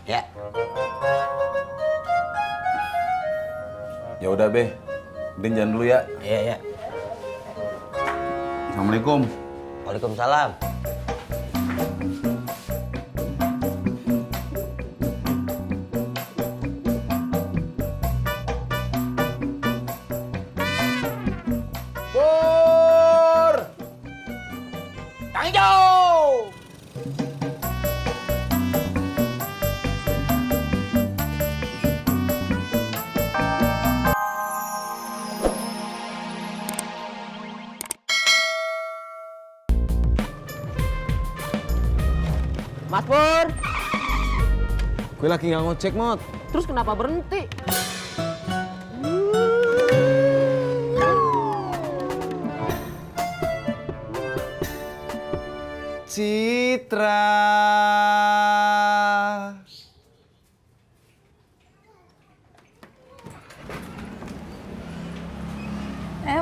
Ya. Ya udah Be, Udin jalan dulu ya. Iya, ya. Assalamualaikum. Waalaikumsalam. Pur! Kang Hijau! Mas Pur, Gue lagi nggak ngojek, Mot. terus kenapa berhenti? Citra.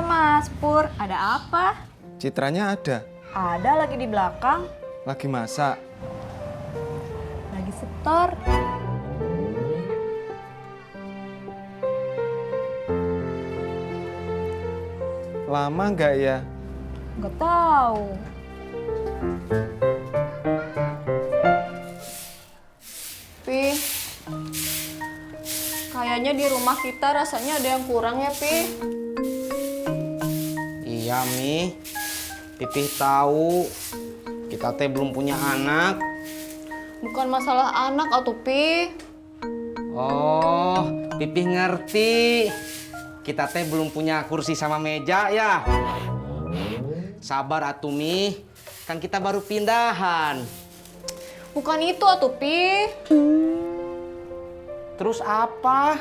Mas Pur, ada apa? Citranya ada. Ada lagi di belakang, Lagi masak. lagi setor. Lama nggak ya? Nggak tahu. Pi, kayaknya di rumah kita rasanya ada yang kurang ya, Pi. Iya, Mi. Pipih tahu kita teh belum punya anak. Bukan masalah anak atau Pi. Oh, Pipih ngerti. Kita teh belum punya kursi sama meja ya. Sabar atuh, Mi. Kan kita baru pindahan. Bukan itu atuh, Pi. Terus apa?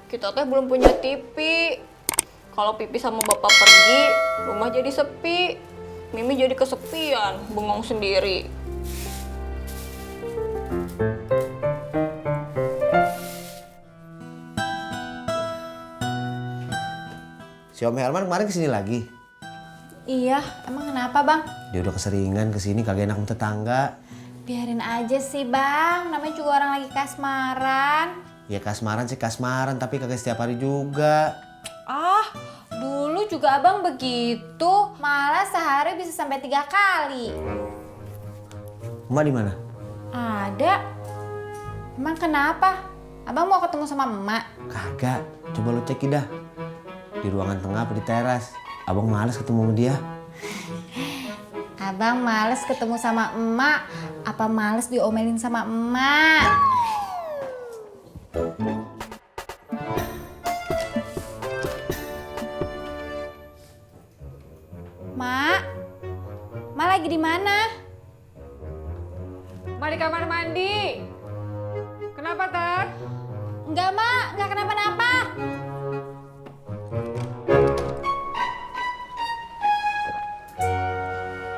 Kita teh belum punya TV. Kalau Pipi sama Bapak pergi, rumah jadi sepi. Mimi jadi kesepian, bengong sendiri. Si Om Herman kemarin kesini lagi. Iya, emang kenapa bang? Dia udah keseringan kesini kagak enak sama tetangga. Biarin aja sih bang, namanya juga orang lagi kasmaran. Ya kasmaran sih kasmaran, tapi kagak setiap hari juga. Ah, dulu juga abang begitu, malah sehari bisa sampai 3 kali. Emak di mana? Ada. Emang kenapa? Abang mau ketemu sama emak? Kagak, coba lu cek dah. Di ruangan tengah apa di teras? Abang males ketemu sama dia. Abang males ketemu sama emak, apa males diomelin sama emak? Mak, Mak lagi di mana? Mak di kamar mandi. Kenapa, Tat? Enggak, Mak, enggak kenapa-napa.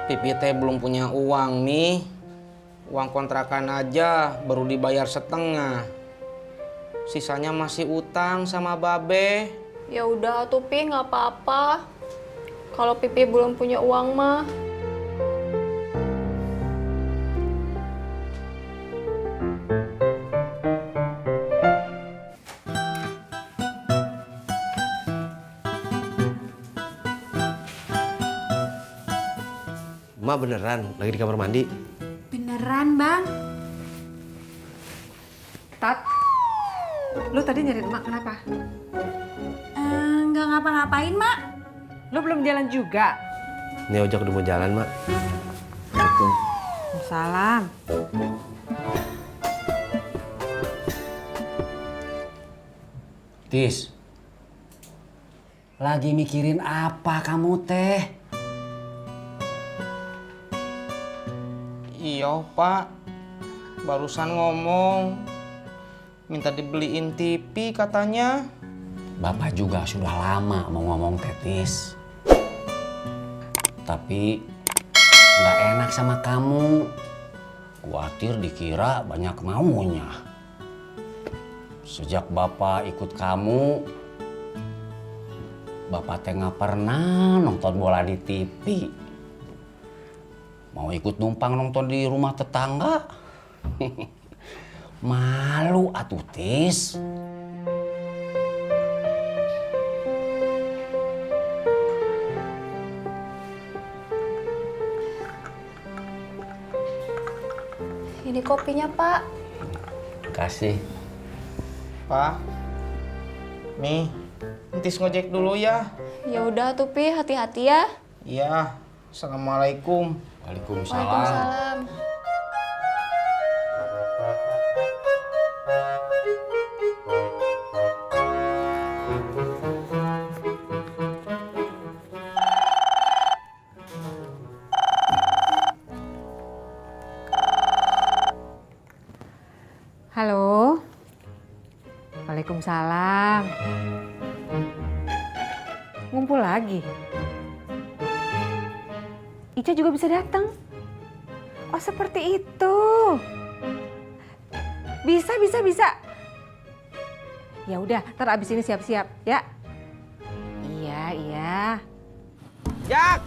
Pipi teh belum punya uang nih. Uang kontrakan aja baru dibayar setengah. Sisanya masih utang sama Babe. Ya udah atuh Pi, nggak apa-apa. Kalau Pipi belum punya uang mah. Emak beneran lagi di kamar mandi? Beneran, Bang? Tat, lu tadi nyariin emak kenapa? Enggak ngapa-ngapain, Mak. Lu belum jalan juga? Ini ojek udah mau jalan, Mak. Salam. Tis, lagi mikirin apa kamu teh? Iya, Pak. Barusan ngomong minta dibeliin TV katanya. Bapak juga sudah lama mau ngomong tetis. Tapi nggak enak sama kamu. Khawatir dikira banyak maunya. Sejak Bapak ikut kamu, Bapak teh nggak pernah nonton bola di TV. Mau ikut numpang nonton di rumah tetangga. Malu atuh Tis. Ini kopinya, Pak. Kasih. Pak, Mi, entis ngojek dulu ya. Ya udah tuh, Pi, hati-hati ya. Iya, assalamualaikum. Waalaikumsalam. Waalaikumsalam. Halo. Waalaikumsalam. Ngumpul lagi. Ica juga bisa datang. Oh, seperti itu. Bisa. Ya udah, ntar abis ini siap-siap ya. Iya. Jak!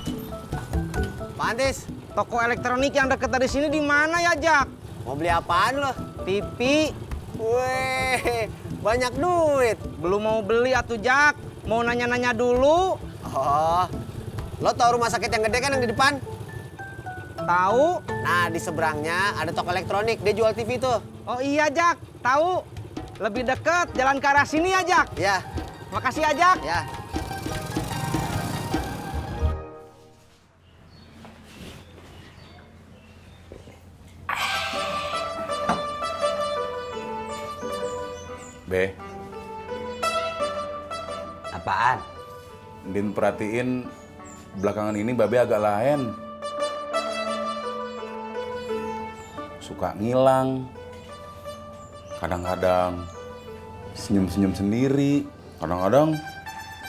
Pantes, toko elektronik yang deket dari sini di mana ya, Jak? Mau beli apaan lo? TV. Weh, banyak duit. Belum mau beli atuh, Jak. Mau nanya-nanya dulu. Oh, lo tau rumah sakit yang gede kan yang di depan? Tahu? Nah, di seberangnya ada toko elektronik, dia jual TV tuh. Oh iya, Jak. Tahu. Lebih deket, jalan ke arah sini ya, Jak. Ya, Makasih ya, Jak. ya. Be, Apaan? Din perhatiin belakangan ini Babe agak lain. Suka ngilang. Kadang-kadang senyum-senyum sendiri. Kadang-kadang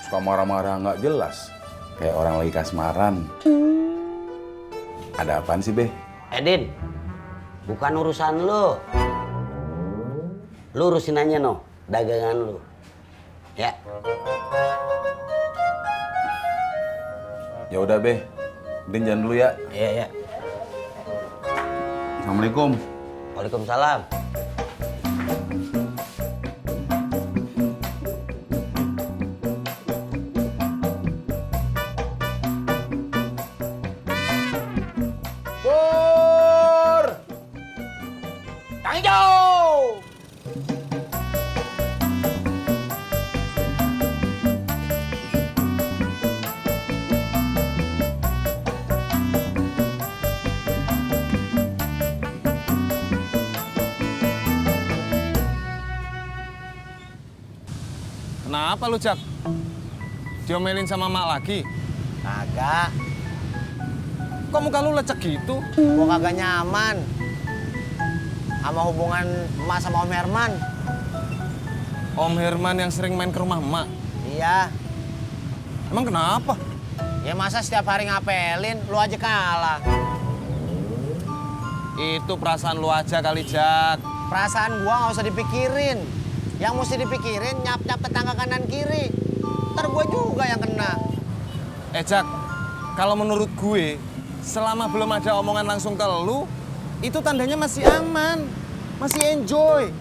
suka marah-marah nggak jelas. Kayak orang lagi kasmaran. Ada apaan sih, Be? Edin, bukan urusan lu. Lu urusin aja dagangan lu. Ya. Ya udah, Be. Din jalan dulu ya. Iya. Assalamualaikum. Waalaikumsalam. Pur! Kang Hijau! Kenapa lu, Jak? Diomelin sama mak lagi? Kagak, Kok muka lu lecek gitu? gua kagak nyaman sama hubungan emak sama Om Herman. Om Herman yang sering main ke rumah emak. Iya, Emang kenapa? ya masa setiap hari ngapelin, lu aja kalah. Itu perasaan lu aja kali, Jak. Perasaan gua nggak usah dipikirin. Yang mesti dipikirin nyap-nyap tetangga kanan kiri. Ntar gua juga yang kena. Jak, kalau menurut gue, selama belum ada omongan langsung ke lu, itu tandanya masih aman, masih enjoy.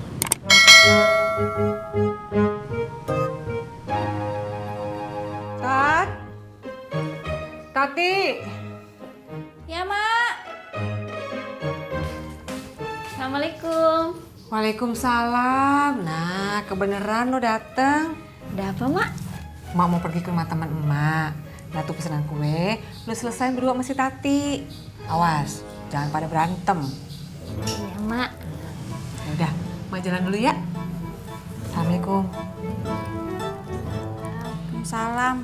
Tati. Ya, Mak. Assalamualaikum. Waalaikumsalam. Nah, kebeneran lo dateng. Ada apa, Mak? Mak mau pergi ke rumah teman emak. Nah tuh pesanan kue, lu selesain berdua sama si Tati. Awas, jangan pada berantem. Ya, Mak. Ya udah, Mak jalan dulu ya. Assalamualaikum. Waalaikumsalam.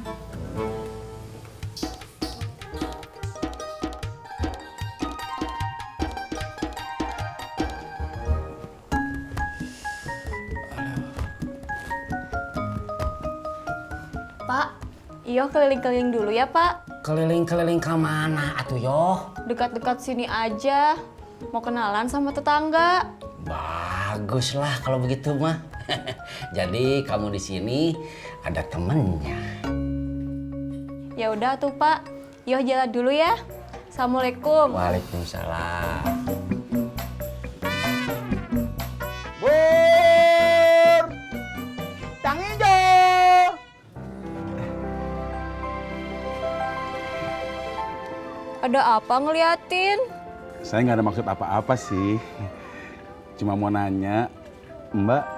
Pak, iyo keliling-keliling dulu ya, Pak. Keliling-keliling ke mana atuh yo? Dekat-dekat sini aja. Mau kenalan sama tetangga. Bagus lah kalau begitu mah. Jadi kamu di sini ada temennya. Ya udah tuh, Pak. Iyo jalan dulu ya. Assalamualaikum. Waalaikumsalam. Ada apa ngeliatin? Saya nggak ada maksud apa-apa sih. Cuma mau nanya, Mbak